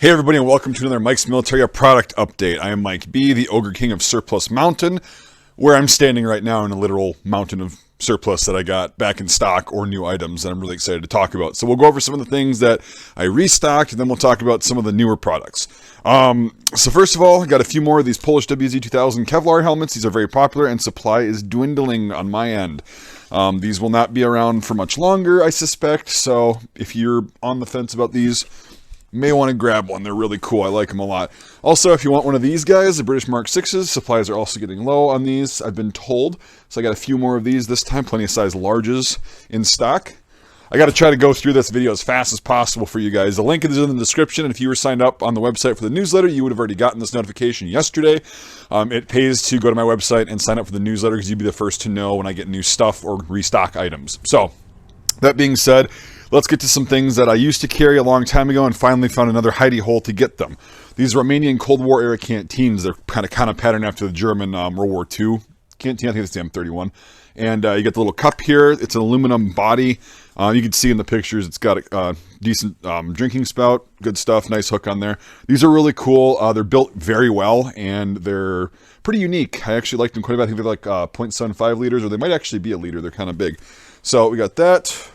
Hey everybody, and welcome to another Mike's Militaria product update. I am Mike B, the Ogre King of Surplus Mountain, where I'm standing right now in a literal mountain of surplus that I got back in stock or new items that I'm really excited to talk about. So we'll go over some of the things that I restocked, and then we'll talk about some of the newer products. So first of all, I got a few more of these Polish WZ2000 Kevlar helmets. These are very popular, and supply is dwindling on my end. These will not be around for much longer, I suspect, so if you're on the fence about these, may want to grab one. They're really cool. I like them a lot. Also, if you want one of these guys, the British Mark 6s, supplies are also getting low on these, I've been told. So I got a few more of these this time, plenty of size larges in stock. I got to try to go through this video as fast as possible for you guys. The link is in the description, and if you were signed up on the website for the newsletter, you would have already gotten this notification yesterday. It pays to go to my website and sign up for the newsletter because you'd be the first to know when I get new stuff or restock items. So, that being said, let's get to some things that I used to carry a long time ago and finally found another hidey hole to get them. These Romanian Cold War era canteens, they're kind of patterned after the German World War II canteen. I think it's the M31. And you get the little cup here. It's an aluminum body. You can see in the pictures it's got a decent drinking spout. Good stuff. Nice hook on there. These are really cool. They're built very well, and they're pretty unique. I actually like them quite a bit. I think they're like 0.75 liters, or they might actually be a liter. They're kind of big. So we got that.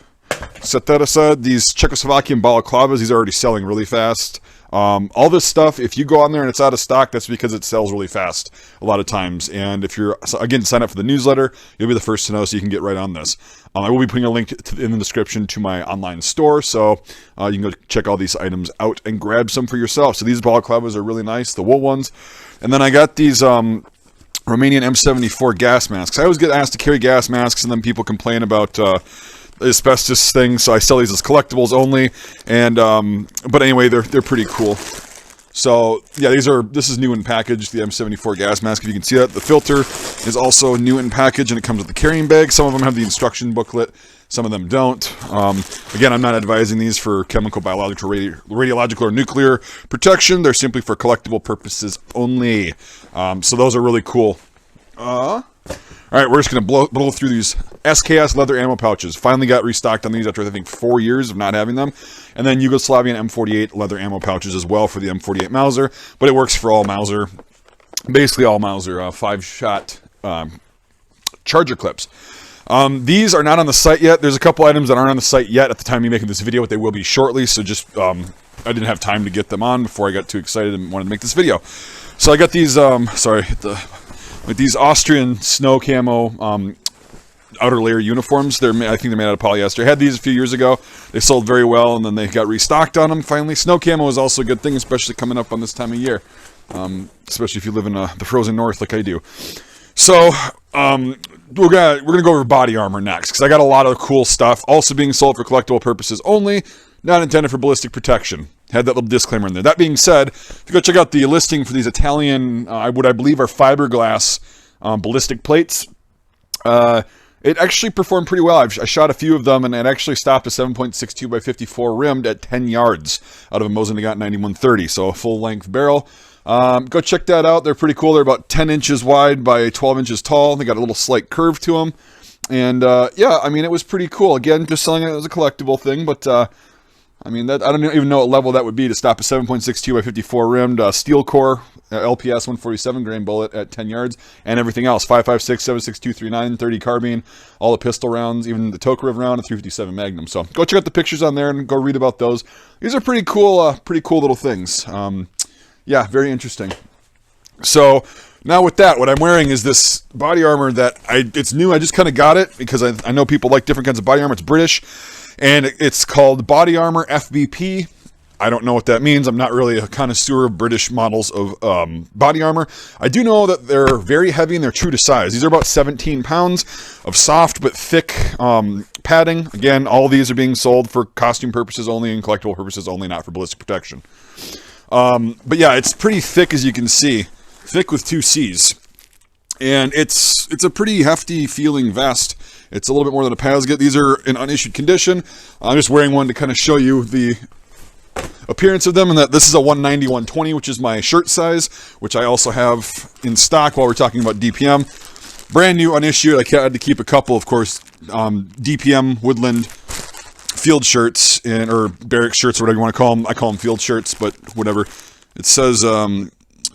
Set that aside. These Czechoslovakian Balaclavas, these are already selling really fast. All this stuff, if you go on there and it's out of stock, that's because it sells really fast a lot of times. And if you're, again, sign up for the newsletter, you'll be the first to know, so you can get right on this. I will be putting a link in the description to my online store, so you can go check all these items out and grab some for yourself. So these Balaclavas are really nice, the wool ones. And then I got these Romanian M74 Gas Masks. I always get asked to carry gas masks, and then people complain about asbestos thing, so I sell these as collectibles only. And but anyway, they're pretty cool. So yeah, this is new in package, the M74 Gas Mask. If you can see that, the filter is also new in package, and it comes with the carrying bag. Some of them have the instruction booklet, some of them don't. Again, I'm not advising these for chemical, biological, radiological, or nuclear protection. They're simply for collectible purposes only. So those are really cool. All right, we're just going to blow through these SKS leather ammo pouches. Finally got restocked on these after, I think, 4 years of not having them. And then Yugoslavian M48 leather ammo pouches as well for the M48 Mauser. But it works for all Mauser, basically all Mauser 5-shot charger clips. These are not on the site yet. There's a couple items that aren't on the site yet at the time of me making this video, but they will be shortly. So just, I didn't have time to get them on before I got too excited and wanted to make this video. So I got these, with these Austrian snow camo outer layer uniforms. I think they're made out of polyester. I had these a few years ago. They sold very well, and then they got restocked on them finally. Snow camo is also a good thing, especially coming up on this time of year. Especially if you live in the frozen north like I do. So, we're gonna go over body armor next, because I got a lot of cool stuff, also being sold for collectible purposes only, not intended for ballistic protection. Had that little disclaimer in there. That being said, if you go check out the listing for these Italian, what I believe are fiberglass ballistic plates, it actually performed pretty well. I shot a few of them, and it actually stopped a 7.62 by 54 rimmed at 10 yards out of a Mosin Nagant 9130, so a full-length barrel. Go check that out. They're pretty cool. They're about 10 inches wide by 12 inches tall. They got a little slight curve to them. And, yeah, I mean, it was pretty cool. Again, just selling it as a collectible thing, but, I mean, I don't even know what level that would be to stop a 7.62 by 54 rimmed steel core LPS 147 grain bullet at 10 yards, and everything else, 5.56, 7.62, 3.9, 30 carbine, all the pistol rounds, even the Tokarev round, a 357 Magnum. So go check out the pictures on there and go read about those. These are pretty cool little things. Yeah, very interesting. So now with that, what I'm wearing is this body armor that it's new. I just kind of got it because I know people like different kinds of body armor. It's British, and it's called Body Armor FBP. I don't know what that means. I'm not really a connoisseur of British models of body armor. I do know that they're very heavy and they're true to size. These are about 17 pounds of soft but thick padding. Again, all of these are being sold for costume purposes only and collectible purposes only, not for ballistic protection. But yeah, it's pretty thick, as you can see. Thick with 2 C's. And it's a pretty hefty feeling vest. It's a little bit more than a pads get. These are in unissued condition. I'm just wearing one to kind of show you the appearance of them, and that this is a 190-120, which is my shirt size, which I also have in stock while we're talking about DPM. Brand new, unissued. I had to keep a couple, of course. DPM Woodland field shirts or barrack shirts or whatever you want to call them. I call them field shirts, but whatever. It says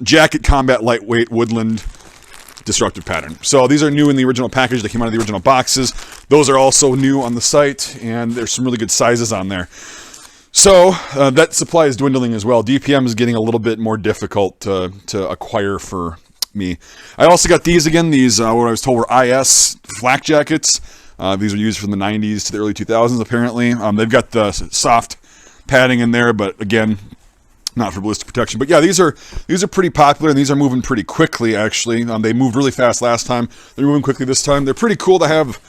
jacket combat lightweight woodland destructive pattern. So these are new in the original package. They came out of the original boxes. Those are also new on the site, and there's some really good sizes on there. So that supply is dwindling as well. DPM is getting a little bit more difficult to acquire for me. I also got these again. These what I was told were IS flak jackets. These are used from the 90s to the early 2000s apparently. They've got the soft padding in there, but again, not for ballistic protection. But yeah, these are pretty popular, and these are moving pretty quickly actually. They moved really fast last time. They're moving quickly this time. They're pretty cool to have.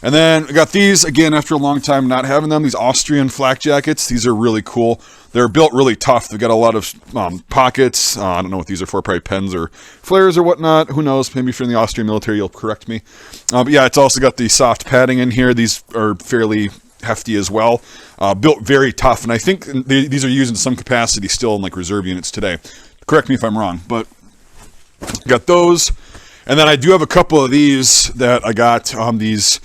And then I got these, again, after a long time not having them, these Austrian flak jackets. These are really cool. They're built really tough. They've got a lot of pockets. I don't know what these are for, probably pens or flares or whatnot. Who knows? Maybe if you're in the Austrian military, you'll correct me. But yeah, it's also got the soft padding in here. These are fairly hefty as well. Built very tough, and I think these are used in some capacity still in like reserve units today. Correct me if I'm wrong, but got those. And then I do have a couple of these that I got, these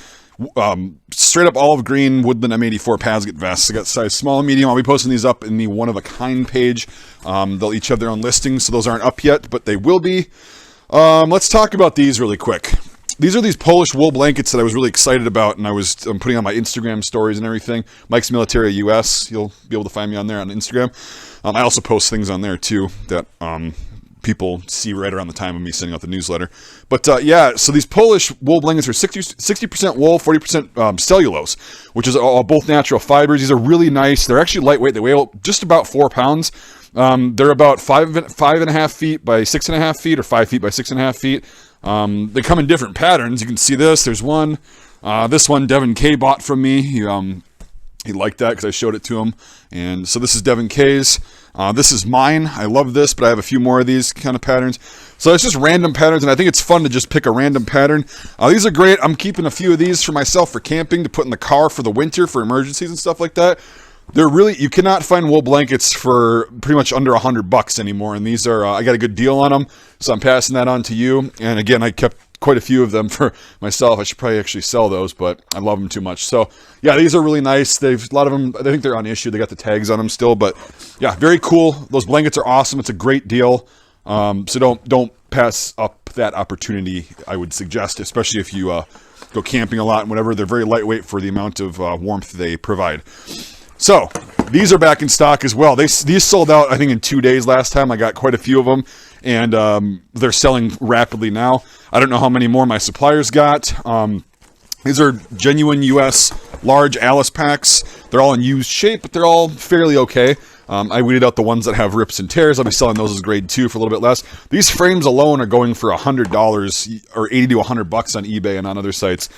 straight up olive green Woodland M74 Gas vests. I got size small and medium. I'll be posting these up in the one of a kind page. They'll each have their own listings, so those aren't up yet, but they will be. Let's talk about these really quick. These are these Polish wool blankets that I was really excited about, and I'm putting on my Instagram stories and everything. Mike's Militaria US. You'll be able to find me on there on Instagram. I also post things on there too that people see right around the time of me sending out the newsletter. But yeah, so these Polish wool blankets are 60% wool, 40% cellulose, which is all both natural fibers. These are really nice. They're actually lightweight. They weigh just about 4 pounds. They're about 5.5 feet by 6.5 feet, or 5 feet by 6.5 feet. They come in different patterns. You can see this. There's one. This one Devin K bought from me. He liked that because I showed it to him. And so this is Devin K's. This is mine. I love this, but I have a few more of these kind of patterns. So it's just random patterns, and I think it's fun to just pick a random pattern. These are great. I'm keeping a few of these for myself for camping, to put in the car for the winter, for emergencies and stuff like that. They're really, you cannot find wool blankets for pretty much under $100 anymore, and these are, I got a good deal on them, so I'm passing that on to you. And again, I kept quite a few of them for myself. I should probably actually sell those, but I love them too much. So yeah, these are really nice. A lot of them, I think they're on issue. They got the tags on them still, but yeah, very cool. Those blankets are awesome. It's a great deal. So don't pass up that opportunity, I would suggest, especially if you go camping a lot and whatever. They're very lightweight for the amount of warmth they provide. So these are back in stock as well. These sold out, I think, in 2 days last time. I got quite a few of them, and they're selling rapidly now. I don't know how many more my suppliers got. These are genuine U.S. large Alice packs. They're all in used shape, but they're all fairly okay. I weeded out the ones that have rips and tears. I'll be selling those as grade 2 for a little bit less. These frames alone are going for $100 or $80 to $100 on eBay and on other sites.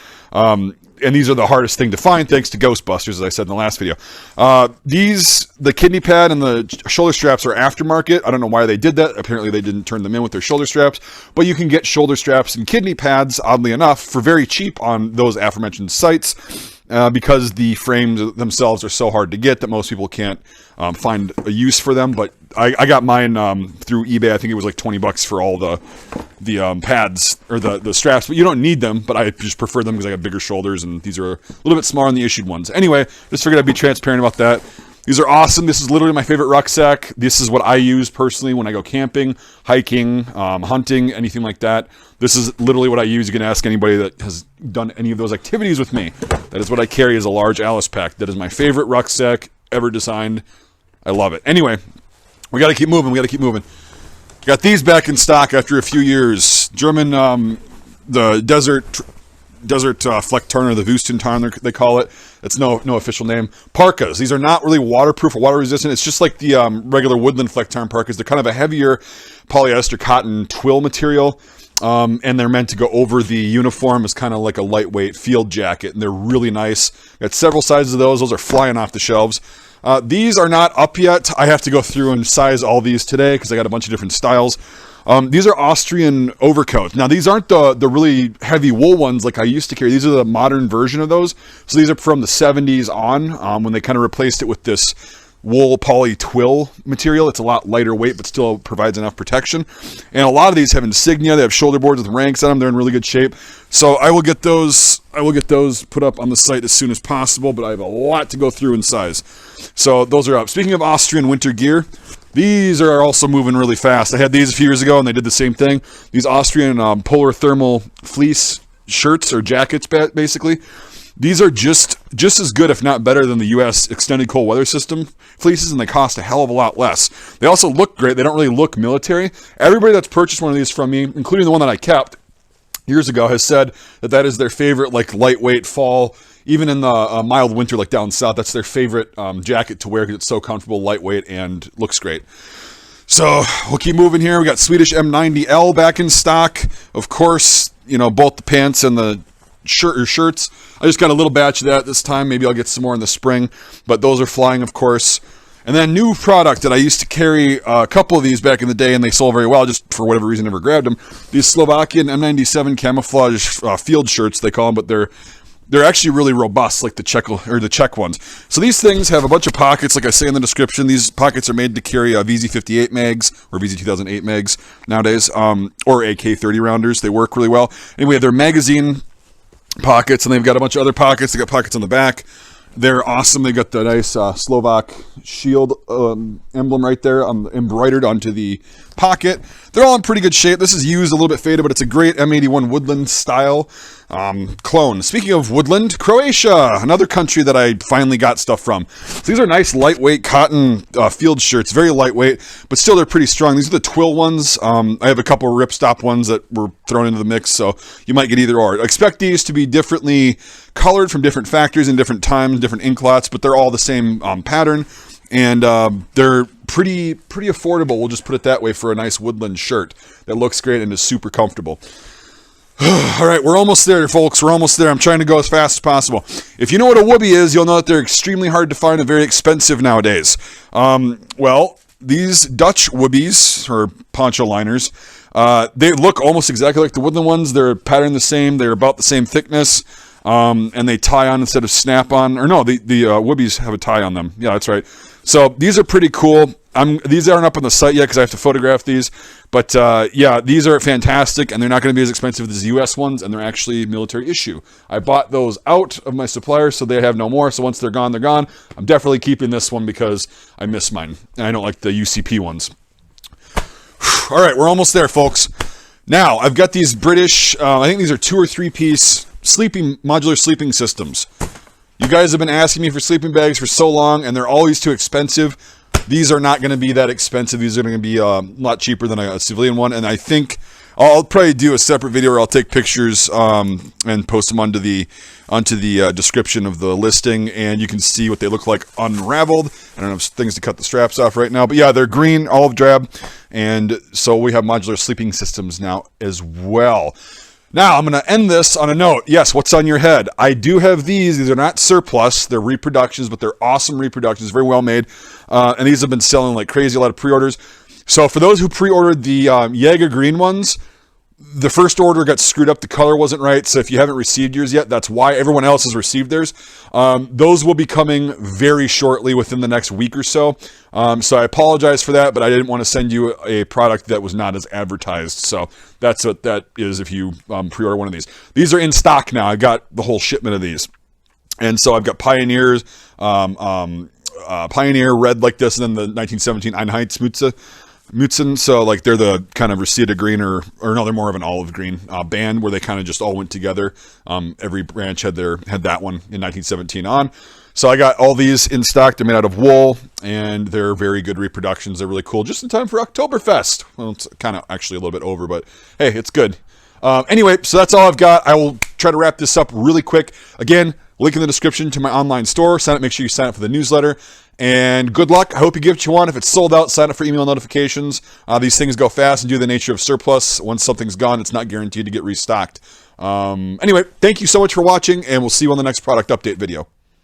And these are the hardest thing to find, thanks to Ghostbusters, as I said in the last video. The kidney pad and the shoulder straps are aftermarket. I don't know why they did that. Apparently they didn't turn them in with their shoulder straps. But you can get shoulder straps and kidney pads, oddly enough, for very cheap on those aforementioned sites. Because the frames themselves are so hard to get that most people can't find a use for them. But I got mine through eBay. I think it was like $20 for all the pads or the straps. But you don't need them. But I just prefer them because I got bigger shoulders, and these are a little bit smaller than the issued ones. Anyway, just figured I'd be transparent about that. These are awesome. This is literally my favorite rucksack. This is what I use personally when I go camping, hiking, hunting, anything like that. This is literally what I use. You can ask anybody that has done any of those activities with me. That is what I carry as a large Alice pack. That is my favorite rucksack ever designed. I love it. Anyway, we got to keep moving. Got these back in stock after a few years. German, the Desert Flecktarn, or the Wüstentarn, they call it. It's no official name. Parkas. These are not really waterproof or water resistant. It's just like the regular Woodland Flecktarn parkas. They're kind of a heavier polyester cotton twill material. And they're meant to go over the uniform as kind of like a lightweight field jacket. And they're really nice. Got several sizes of those. Those are flying off the shelves. These are not up yet. I have to go through and size all these today because I got a bunch of different styles. These are Austrian Overcoat. Now, these aren't the really heavy wool ones like I used to carry. These are the modern version of those. So these are from the 70s on, when they kind of replaced it with this wool poly twill material. It's a lot lighter weight, but still provides enough protection. And a lot of these have insignia. They have shoulder boards with ranks on them. They're in really good shape. So I will get those put up on the site as soon as possible, but I have a lot to go through in size. So those are up. Speaking of Austrian winter gear, these are also moving really fast. I had these a few years ago, and they did the same thing. These Austrian polar thermal fleece shirts or jackets, basically. These are just as good, if not better, than the U.S. extended cold weather system fleeces, and they cost a hell of a lot less. They also look great. They don't really look military. Everybody that's purchased one of these from me, including the one that I kept years ago, has said that is their favorite, like, lightweight fall. Even in the mild winter, like down south, that's their favorite jacket to wear because it's so comfortable, lightweight, and looks great. So we'll keep moving here. We got Swedish M90L back in stock. Of course, you know, both the pants and the shirts. I just got a little batch of that this time. Maybe I'll get some more in the spring, but those are flying, of course. And then new product that I used to carry a couple of these back in the day, and they sold very well. Just for whatever reason, never grabbed them. These Slovakian M97 Camouflage field shirts, they call them, but they're actually really robust, like the Czech ones. So these things have a bunch of pockets, like I say in the description. These pockets are made to carry VZ58 mags or VZ2008 mags nowadays, or AK-30 rounders. They work really well. Anyway, they're magazine pockets, and they've got a bunch of other pockets. They got pockets on the back. They're awesome. They got the nice Slovak shield emblem right there embroidered onto the pocket. They're all in pretty good shape. This is used, a little bit faded, but it's a great M81 Woodland style clone. Speaking of Woodland, Croatia, another country that I finally got stuff from. So these are nice lightweight cotton field shirts, very lightweight, but still they're pretty strong. These are the twill ones. I have a couple of ripstop ones that were thrown into the mix, so you might get either or. I expect these to be differently colored from different factories in different times, different ink lots, but they're all the same pattern, and they're pretty affordable. We'll just put it that way for a nice Woodland shirt that looks great and is super comfortable. All right, we're almost there, folks. We're almost there. I'm trying to go as fast as possible. If you know what a Whoopie is, you'll know that they're extremely hard to find and very expensive nowadays. Well, these Dutch Whoopies, or poncho liners, they look almost exactly like the Woodland ones. They're patterned the same. They're about the same thickness. And they tie on instead of snap on. Or no, the Whoopies have a tie on them. Yeah, that's right. So these are pretty cool. These aren't up on the site yet because I have to photograph these. But yeah, these are fantastic, and they're not going to be as expensive as the U.S. ones, and they're actually military issue. I bought those out of my suppliers, so they have no more. So once they're gone, they're gone. I'm definitely keeping this one because I miss mine, and I don't like the UCP ones. All right, we're almost there, folks. Now, I've got these British, I think these are 2 or 3 piece modular sleeping systems. You guys have been asking me for sleeping bags for so long, and they're always too expensive. These are not going to be that expensive. These are going to be a lot cheaper than a civilian one, and I think I'll probably do a separate video where I'll take pictures and post them onto the description of the listing, and you can see what they look like unraveled. I don't have things to cut the straps off right now, but yeah, they're green, olive drab, and so we have modular sleeping systems now as well. Now, I'm going to end this on a note. Yes, what's on your head? I do have these. These are not surplus. They're reproductions, but they're awesome reproductions, very well made. And these have been selling like crazy, a lot of pre-orders. So for those who pre-ordered the Jaeger green ones, the first order got screwed up. The color wasn't right. So if you haven't received yours yet, that's why. Everyone else has received theirs. Those will be coming very shortly within the next week or so. So I apologize for that, but I didn't want to send you a product that was not as advertised. So that's what that is if you pre-order one of these. These are in stock now. I got the whole shipment of these. And so I've got Pioneers, Pioneer red like this, and then the 1917 Einheitsmützen, so like they're the kind of Reseda green, or no, they're more of an olive green band where they kind of just all went together. Every branch had that one in 1917 on. So I got all these in stock. They're made out of wool, and they're very good reproductions. They're really cool. Just in time for Oktoberfest. Well, it's kind of actually a little bit over, but hey, it's good. Anyway, so that's all I've got. I will try to wrap this up really quick. Again, link in the description to my online store. Make sure you sign up for the newsletter. And good luck. I hope you get what you want. If it's sold out, sign up for email notifications. These things go fast and due to the nature of surplus. Once something's gone, it's not guaranteed to get restocked. Anyway, thank you so much for watching, and we'll see you on the next product update video.